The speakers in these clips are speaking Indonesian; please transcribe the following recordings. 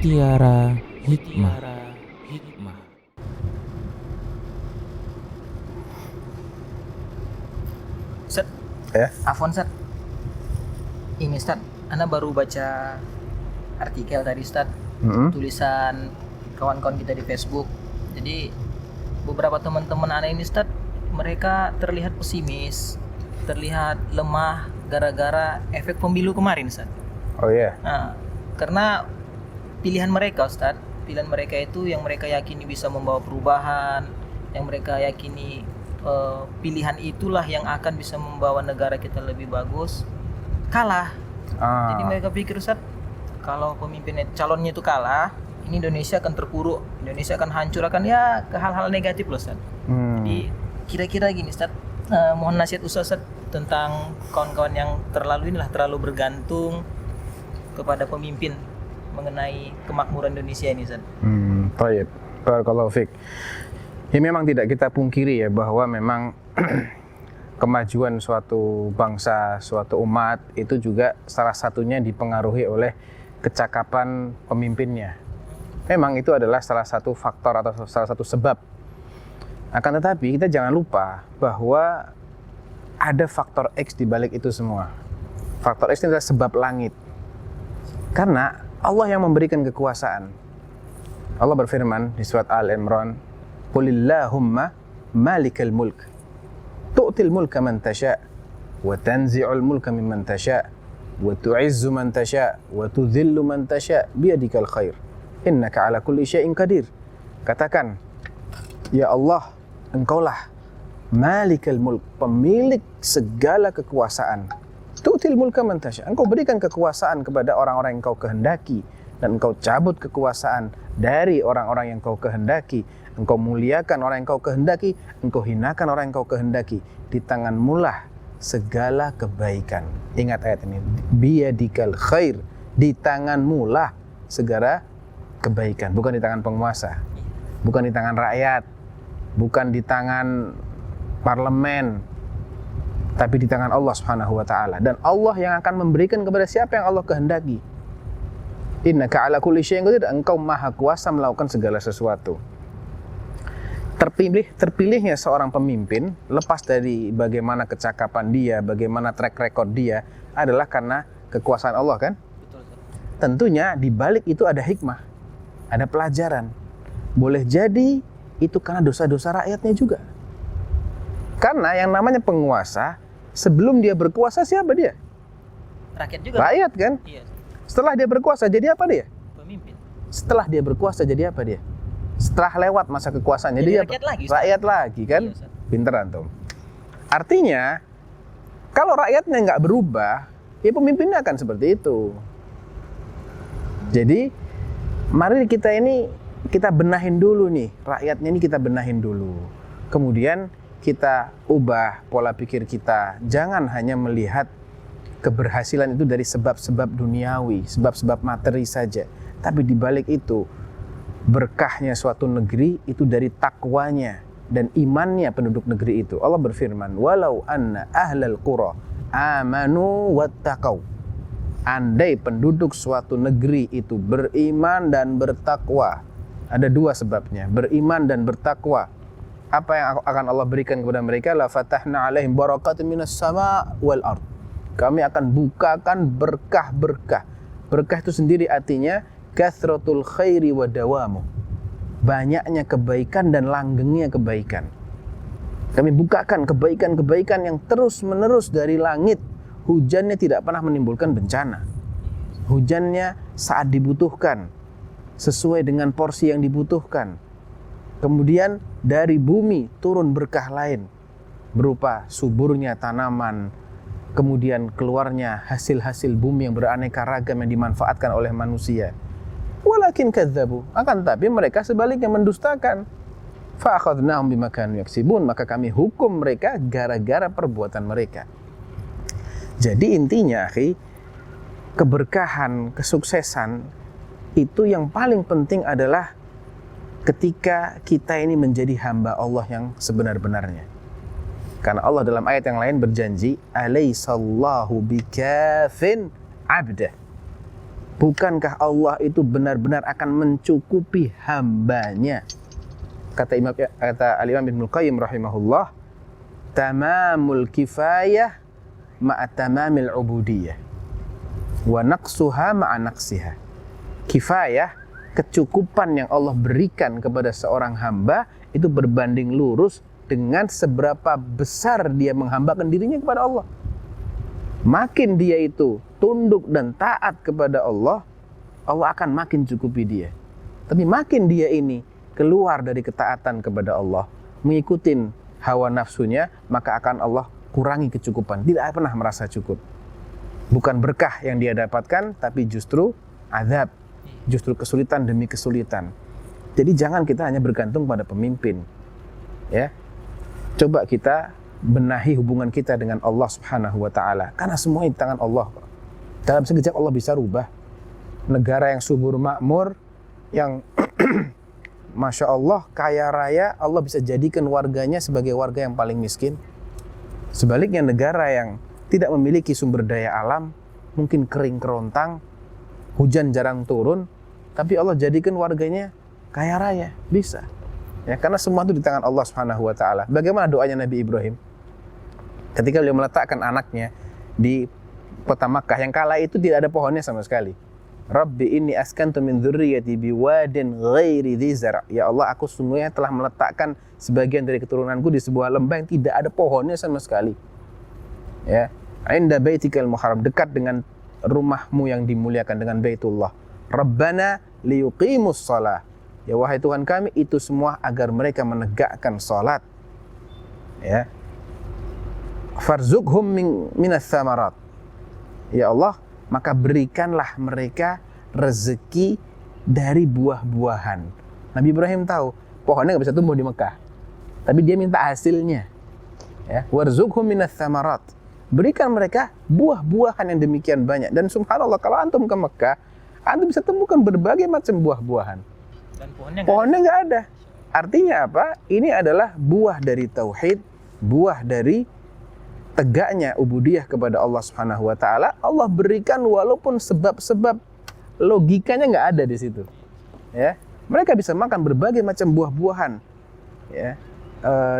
Mutiara Hikmah. Set, Ya. Afwan Set. Ini Stat, Ana baru baca artikel tadi Stat, tulisan kawan-kawan kita di Facebook. Jadi beberapa teman-teman Ana ini Stat, mereka terlihat pesimis, terlihat lemah gara-gara efek pemilu kemarin Stat. Oh iya. Nah, karena pilihan mereka Ustaz, pilihan mereka itu yang mereka yakini bisa membawa perubahan, yang mereka yakini pilihan itulah yang akan bisa membawa negara kita lebih bagus, kalah. Jadi mereka pikir Ustaz, kalau pemimpinnya calonnya itu kalah, ini Indonesia akan terpuruk, Indonesia akan hancur, akan ya ke hal-hal negatif loh Ustaz. Jadi kira-kira gini Ustaz, mohon nasihat Ustaz tentang kawan-kawan yang terlalu bergantung kepada pemimpin mengenai kemakmuran Indonesia ini, Ustaz. Baik. Barakallahu fiik. Ya memang tidak kita pungkiri ya bahwa memang kemajuan suatu bangsa, suatu umat itu juga salah satunya dipengaruhi oleh kecakapan pemimpinnya. Memang itu adalah salah satu faktor atau salah satu sebab. Akan tetapi kita jangan lupa bahwa ada faktor X di balik itu semua. Faktor X ini adalah sebab langit. Karena Allah yang memberikan kekuasaan. Allah berfirman di surat Al-Imran, "Qulillahumma malikal mulk, tu'til mulka man tasha' wa tanzi'ul mulka mimman tasha' wa tu'izzu man tasha' wa tudhillu man tasha' biyadikal khair. Innaka 'ala kulli syai'in qadir." Katakan, ya Allah, Engkaulah malikal mulk, pemilik segala kekuasaan. Tu'til mulka man tasha'. Engkau berikan kekuasaan kepada orang-orang yang Engkau kehendaki, dan Engkau cabut kekuasaan dari orang-orang yang Engkau kehendaki. Engkau muliakan orang yang Engkau kehendaki, Engkau hinakan orang yang Engkau kehendaki. Di tanganmulah segala kebaikan. Ingat ayat ini, biyadikal khair, di tanganmulah segala kebaikan, bukan di tangan penguasa, bukan di tangan rakyat, bukan di tangan parlemen, tapi di tangan Allah Subhanahu wa taala. Dan Allah yang akan memberikan kepada siapa yang Allah kehendaki. Innaka 'ala kulli syai'in qadir, Engkau maha kuasa melakukan segala sesuatu. Terpilihnya seorang pemimpin lepas dari bagaimana kecakapan dia, bagaimana track record dia, adalah karena kekuasaan Allah, kan? Betul, Ustaz. Tentunya di balik itu ada hikmah, ada pelajaran. Boleh jadi itu karena dosa-dosa rakyatnya juga. Karena yang namanya penguasa, sebelum dia berkuasa siapa dia? Rakyat juga. Rakyat, kan? Iya, Setelah dia berkuasa jadi apa dia? pemimpin. Setelah dia berkuasa jadi apa dia? Setelah lewat masa kekuasaannya Jadi dia rakyat lagi, Ustaz. rakyat lagi, kan? Iya, Ustaz. Pinter antum. Artinya kalau rakyatnya nggak berubah, ya pemimpinnya akan seperti itu. Jadi mari kita benahin dulu nih, rakyatnya ini kita benahin dulu. Kemudian kita ubah pola pikir kita. Jangan hanya melihat keberhasilan itu dari sebab-sebab duniawi, sebab-sebab materi saja. Tapi di balik itu, berkahnya suatu negeri itu dari takwanya dan imannya penduduk negeri itu. Allah berfirman, "Walau anna ahlal qura amanu wattaqau." Andai penduduk suatu negeri itu beriman dan bertakwa. Ada dua sebabnya, beriman dan bertakwa. Apa yang akan Allah berikan kepada mereka? La fatahna alaihim barakatin minas sama' wal ard. Kami akan bukakan berkah-berkah. Berkah itu sendiri artinya kathratul khairi wa dawamu. Banyaknya kebaikan dan langgengnya kebaikan. Kami bukakan kebaikan-kebaikan yang terus-menerus dari langit. Hujannya tidak pernah menimbulkan bencana. Hujannya saat dibutuhkan, sesuai dengan porsi yang dibutuhkan. Kemudian dari bumi turun berkah lain, berupa suburnya tanaman, kemudian keluarnya hasil-hasil bumi yang beraneka ragam yang dimanfaatkan oleh manusia. Walakin kadzabu, akan tapi mereka sebaliknya mendustakan. Fa akhadnahum bima kanu yaksibun, maka kami hukum mereka gara-gara perbuatan mereka. Jadi intinya, akhi, keberkahan, kesuksesan itu yang paling penting adalah ketika kita ini menjadi hamba Allah yang sebenar-benarnya. Karena Allah dalam ayat yang lain berjanji, "Alaisallahu bikafin 'abdah." Bukankah Allah itu benar-benar akan mencukupi hambanya? Kata Al-Imam Ibnul Qayyim rahimahullah, tamamul kifayah ma'a tamamil ubudiyah wa naqsuha ma'a naqsiha. Kifayah, kecukupan yang Allah berikan kepada seorang hamba itu berbanding lurus dengan seberapa besar dia menghambakan dirinya kepada Allah. Makin dia itu tunduk dan taat kepada Allah, Allah akan makin cukupi dia. Tapi makin dia ini keluar dari ketaatan kepada Allah, mengikuti hawa nafsunya, maka akan Allah kurangi kecukupan. Tidak pernah merasa cukup. Bukan berkah yang dia dapatkan, tapi justru azab, justru kesulitan demi kesulitan. Jadi jangan kita hanya bergantung pada pemimpin. Ya, coba kita benahi hubungan kita dengan Allah Subhanahu wa taala, karena semua di tangan Allah. Dalam sekejap Allah bisa rubah negara yang subur makmur, yang Masya Allah kaya raya, Allah bisa jadikan warganya sebagai warga yang paling miskin. Sebaliknya negara yang tidak memiliki sumber daya alam, mungkin kering kerontang, hujan jarang turun, tapi Allah jadikan warganya kaya raya, bisa. Ya, karena semua itu di tangan Allah Subhanahu wa taala. Bagaimana doanya Nabi Ibrahim ketika beliau meletakkan anaknya di kota Makkah yang kala itu tidak ada pohonnya sama sekali. Rabbi inni askantu min dzurriyyati biwadin ghairi dzi zar'. Ya Allah, aku sungguhnya telah meletakkan sebagian dari keturunanku di sebuah lembah yang tidak ada pohonnya sama sekali. Ya, inda baitikal muharram, dekat dengan rumahmu yang dimuliakan, dengan Baitullah. Rabbana liyuqimus shalah. Ya wahai Tuhan kami, itu semua agar mereka menegakkan salat. Ya. Farzuqhum minas tsamarat. Ya Allah, maka berikanlah mereka rezeki dari buah-buahan. Nabi Ibrahim tahu pohonnya nggak bisa tumbuh di Mekah, tapi dia minta hasilnya. Ya, warzuqhum minas tsamarat. Berikan mereka buah-buahan yang demikian banyak. Dan subhanallah, kalau antum ke Mekah, antum bisa temukan berbagai macam buah-buahan. Dan pohonnya nggak ada. Artinya apa? Ini adalah buah dari tauhid, buah dari tegaknya ubudiyah kepada Allah Subhanahu wa taala. Allah berikan walaupun sebab-sebab logikanya nggak ada di situ. Ya, mereka bisa makan berbagai macam buah-buahan. Ya,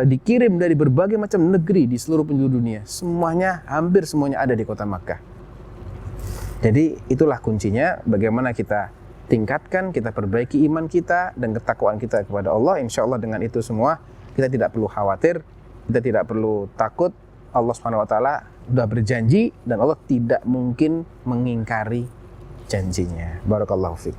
dikirim dari berbagai macam negeri di seluruh penjuru dunia. Semuanya, hampir semuanya ada di kota Makkah. Jadi itulah kuncinya, bagaimana kita tingkatkan, kita perbaiki iman kita dan ketakwaan kita kepada Allah. Insya Allah dengan itu semua kita tidak perlu khawatir, kita tidak perlu takut. Allah Subhanahu wa taala sudah berjanji dan Allah tidak mungkin mengingkari janjinya. Barakallahu fiik.